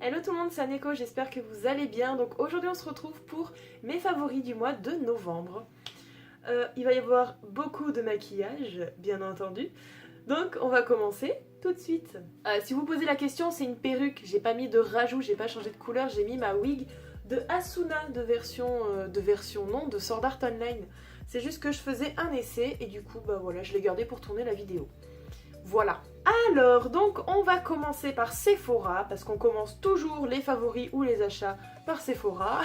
Hello tout le monde, c'est Aneko, j'espère que vous allez bien. Donc aujourd'hui on se retrouve pour mes favoris du mois de novembre. Il va y avoir beaucoup de maquillage, bien entendu. Donc on va commencer tout de suite. Si vous posez la question, c'est une perruque. J'ai pas mis de rajout, j'ai pas changé de couleur, j'ai mis ma wig de Asuna de Sword Art Online. C'est juste que je faisais un essai et du coup bah voilà, je l'ai gardé pour tourner la vidéo. Voilà. Alors, donc on va commencer par Sephora, parce qu'on commence toujours les favoris ou les achats par Sephora.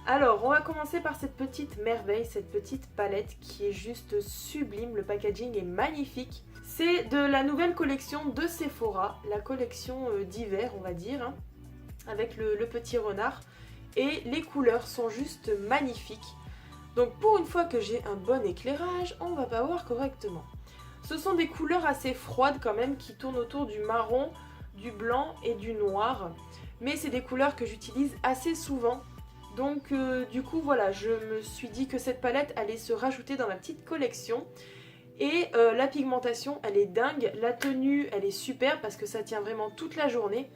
Alors, on va commencer par cette petite merveille, cette petite palette qui est juste sublime, le packaging est magnifique. C'est de la nouvelle collection de Sephora, la collection d'hiver on va dire, hein, avec le petit renard. Et les couleurs sont juste magnifiques. Donc pour une fois que j'ai un bon éclairage, on va pas voir correctement. Ce sont des couleurs assez froides quand même qui tournent autour du marron, du blanc et du noir. Mais c'est des couleurs que j'utilise assez souvent. Donc du coup voilà, je me suis dit que cette palette allait se rajouter dans ma petite collection. Et la pigmentation elle est dingue, la tenue elle est super parce que ça tient vraiment toute la journée.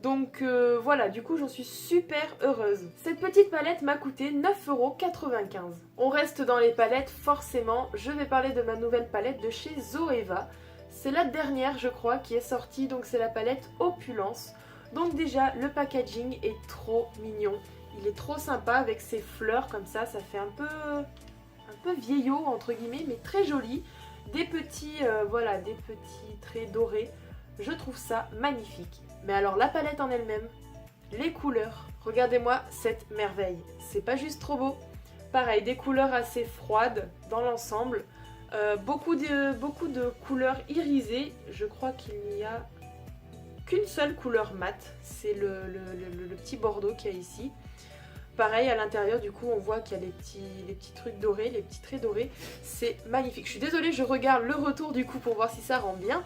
Donc voilà, du coup j'en suis super heureuse. Cette petite palette m'a coûté 9,95 €. On reste dans les palettes forcément, je vais parler de ma nouvelle palette de chez Zoeva. C'est la dernière je crois qui est sortie, donc c'est la palette Opulence. Donc déjà le packaging est trop mignon, il est trop sympa avec ses fleurs comme ça fait un peu vieillot entre guillemets mais très joli. Des petits, voilà, des petits traits dorés, je trouve ça magnifique. Mais alors la palette en elle-même, les couleurs, regardez-moi cette merveille, c'est pas juste trop beau. Pareil, des couleurs assez froides dans l'ensemble, beaucoup de couleurs irisées, je crois qu'il n'y a qu'une seule couleur mate, c'est le petit bordeaux qu'il y a ici. Pareil à l'intérieur du coup on voit qu'il y a les petits trucs dorés, les petits traits dorés, c'est magnifique. Je suis désolée, je regarde le retour du coup pour voir si ça rend bien.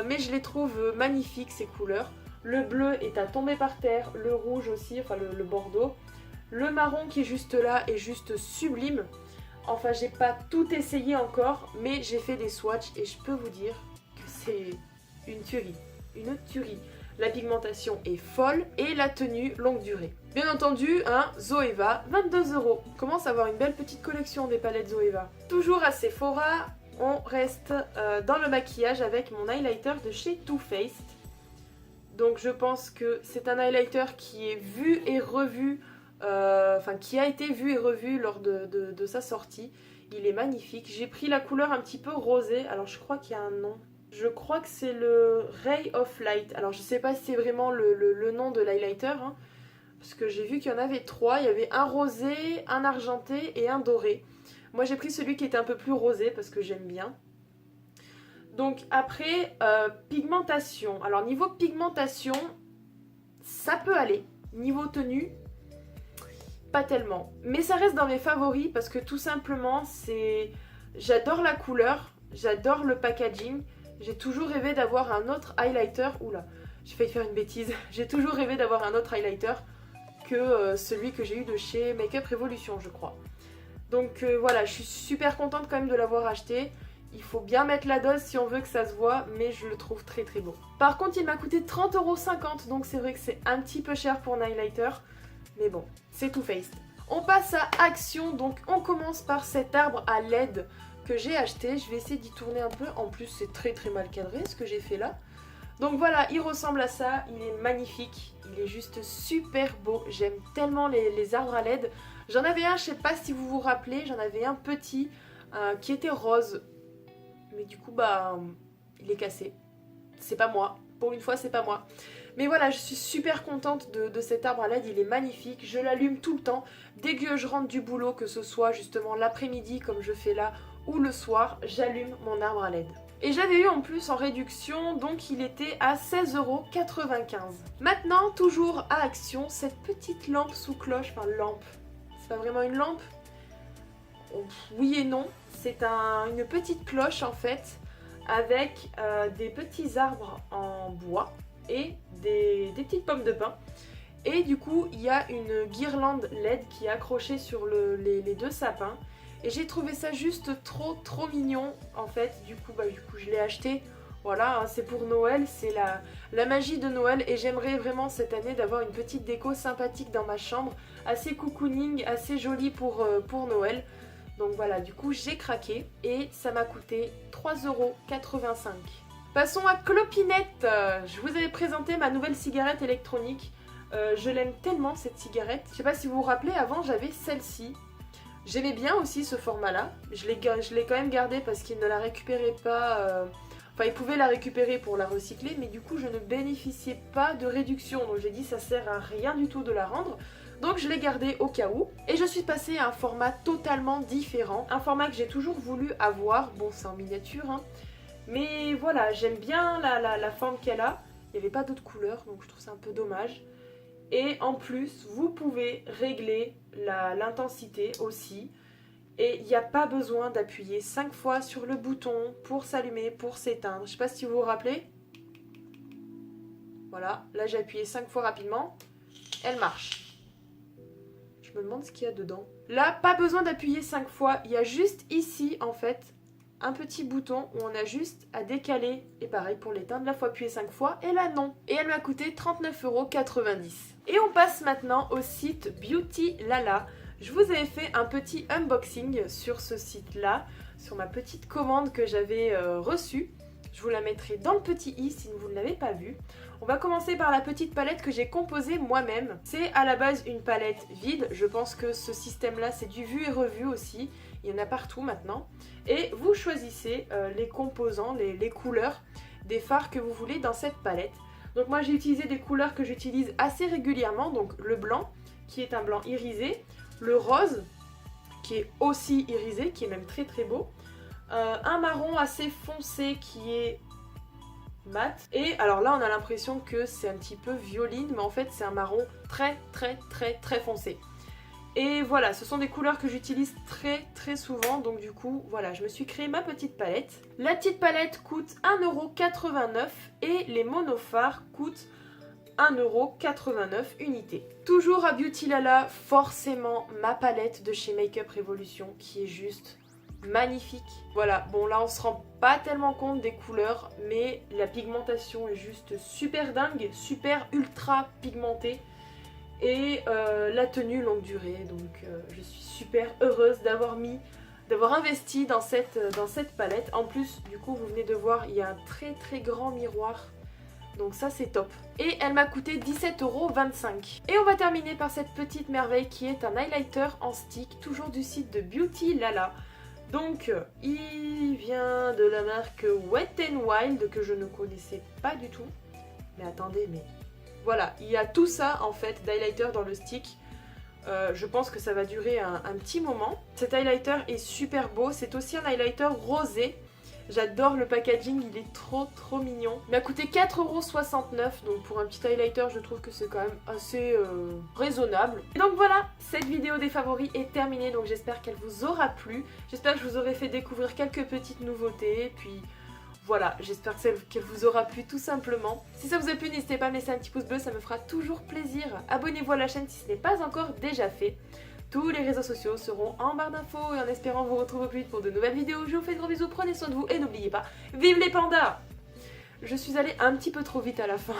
Mais je les trouve magnifiques ces couleurs. Le bleu est à tomber par terre, le rouge aussi, enfin le bordeaux. Le marron qui est juste là est juste sublime. Enfin j'ai pas tout essayé encore, mais j'ai fait des swatchs et je peux vous dire que c'est une tuerie. Une tuerie. La pigmentation est folle et la tenue longue durée. Bien entendu, un Zoeva, 22 €. On commence à avoir une belle petite collection des palettes Zoeva. Toujours à Sephora. On reste dans le maquillage avec mon highlighter de chez Too Faced. Donc je pense que c'est un highlighter qui est vu et revu, qui a été vu et revu lors de sa sortie. Il est magnifique. J'ai pris la couleur un petit peu rosée, alors je crois qu'il y a un nom. Je crois que c'est le Ray of Light. Alors je sais pas si c'est vraiment le nom de l'highlighter, hein, parce que j'ai vu qu'il y en avait trois. Il y avait un rosé, un argenté et un doré. Moi j'ai pris celui qui était un peu plus rosé parce que j'aime bien. Donc après, pigmentation. Alors niveau pigmentation, ça peut aller. Niveau tenue, pas tellement. Mais ça reste dans mes favoris parce que tout simplement, j'adore la couleur, j'adore le packaging. J'ai toujours rêvé d'avoir un autre highlighter. Oula, j'ai failli faire une bêtise. J'ai toujours rêvé d'avoir un autre highlighter que celui que j'ai eu de chez Makeup Revolution, je crois. Donc voilà, je suis super contente quand même de l'avoir acheté. Il faut bien mettre la dose si on veut que ça se voit, mais je le trouve très très beau. Par contre, il m'a coûté 30,50 €, donc c'est vrai que c'est un petit peu cher pour un highlighter. Mais bon, c'est Too Faced. On passe à Action, donc on commence par cet arbre à LED que j'ai acheté. Je vais essayer d'y tourner un peu. En plus, c'est très très mal cadré ce que j'ai fait là. Donc voilà, il ressemble à ça, il est magnifique, il est juste super beau. J'aime tellement les arbres à LED. J'en avais un, je sais pas si vous vous rappelez, j'en avais un petit qui était rose. Mais du coup, bah, il est cassé. C'est pas moi. Pour une fois, c'est pas moi. Mais voilà, je suis super contente de cet arbre à LED, il est magnifique. Je l'allume tout le temps. Dès que je rentre du boulot, que ce soit justement l'après-midi comme je fais là, ou le soir, j'allume mon arbre à LED. Et j'avais eu en plus en réduction, donc il était à 16,95 €. Maintenant, toujours à Action, cette petite lampe sous cloche, enfin lampe, c'est pas vraiment une lampe. Oui et non, c'est une petite cloche en fait, avec des petits arbres en bois et des petites pommes de pin. Et du coup, il y a une guirlande LED qui est accrochée sur les deux sapins. Et j'ai trouvé ça juste trop mignon en fait. Du coup je l'ai acheté Voilà, hein, c'est pour Noël, c'est la magie de Noël et j'aimerais vraiment cette année d'avoir une petite déco sympathique dans ma chambre, assez cocooning, assez jolie pour Noël. Donc voilà, du coup j'ai craqué et ça m'a coûté 3,85 €. Passons à Clopinette. Je vous avais présenté ma nouvelle cigarette électronique. Je l'aime tellement cette cigarette. Je sais pas si vous vous rappelez, avant j'avais celle-ci. J'aimais bien aussi ce format-là. Je l'ai quand même gardée parce qu'il ne la récupérait pas. Enfin, il pouvait la récupérer pour la recycler, mais du coup je ne bénéficiais pas de réduction. Donc j'ai dit ça sert à rien du tout de la rendre. Donc je l'ai gardée au cas où. Et je suis passée à un format totalement différent. Un format que j'ai toujours voulu avoir. Bon, c'est en miniature, hein. Mais voilà, j'aime bien la forme qu'elle a. Il n'y avait pas d'autres couleurs, donc je trouve ça un peu dommage. Et en plus, vous pouvez régler l'intensité aussi. Et il n'y a pas besoin d'appuyer 5 fois sur le bouton pour s'allumer, pour s'éteindre. Je ne sais pas si vous vous rappelez. Voilà, là j'ai appuyé 5 fois rapidement. Elle marche. Je me demande ce qu'il y a dedans. Là, pas besoin d'appuyer 5 fois. Il y a juste ici, en fait, un petit bouton où on a juste à décaler. Et pareil pour l'éteindre, là, il faut appuyer 5 fois. Et là, non. Et elle m'a coûté 39,90 €. Et on passe maintenant au site Beauty Lala. Je vous avais fait un petit unboxing sur ce site-là, sur ma petite commande que j'avais reçue. Je vous la mettrai dans le petit i si vous ne l'avez pas vu. On va commencer par la petite palette que j'ai composée moi-même. C'est à la base une palette vide. Je pense que ce système-là, c'est du vu et revu aussi. Il y en a partout maintenant. Et vous choisissez les composants, les couleurs des fards que vous voulez dans cette palette. Donc moi, j'ai utilisé des couleurs que j'utilise assez régulièrement. Donc le blanc, qui est un blanc irisé. Le rose, qui est aussi irisé, qui est même très très beau. Un marron assez foncé qui est mat. Et alors là, on a l'impression que c'est un petit peu violine, mais en fait, c'est un marron très très très très foncé. Et voilà, ce sont des couleurs que j'utilise très très souvent, donc du coup, voilà, je me suis créé ma petite palette. La petite palette coûte 1,89 € et les monophares coûtent 1,89 € unité. Toujours à Beauty Lala, forcément ma palette de chez Make Up Revolution qui est juste magnifique. Voilà, bon là on se rend pas tellement compte des couleurs, mais la pigmentation est juste super dingue, super ultra pigmentée. Et la tenue longue durée, donc je suis super heureuse d'avoir investi dans cette palette. En plus, du coup, vous venez de voir, il y a un très très grand miroir. Donc ça c'est top. Et elle m'a coûté 17,25 €. Et on va terminer par cette petite merveille qui est un highlighter en stick, toujours du site de Beauty Lala. Donc il vient de la marque Wet n Wild que je ne connaissais pas du tout. Mais attendez, mais voilà, il y a tout ça en fait d'highlighter dans le stick. Je pense que ça va durer un petit moment. Cet highlighter est super beau, c'est aussi un highlighter rosé. J'adore le packaging, il est trop trop mignon. Il m'a coûté 4,69 €, donc pour un petit highlighter, je trouve que c'est quand même assez raisonnable. Et donc voilà, cette vidéo des favoris est terminée, donc j'espère qu'elle vous aura plu. J'espère que je vous aurai fait découvrir quelques petites nouveautés, puis voilà, j'espère qu'elle vous aura plu tout simplement. Si ça vous a plu, n'hésitez pas à me laisser un petit pouce bleu, ça me fera toujours plaisir. Abonnez-vous à la chaîne si ce n'est pas encore déjà fait. Tous les réseaux sociaux seront en barre d'infos et en espérant vous retrouver au plus vite pour de nouvelles vidéos. Je vous fais de gros bisous, prenez soin de vous et n'oubliez pas, vive les pandas! Je suis allée un petit peu trop vite à la fin.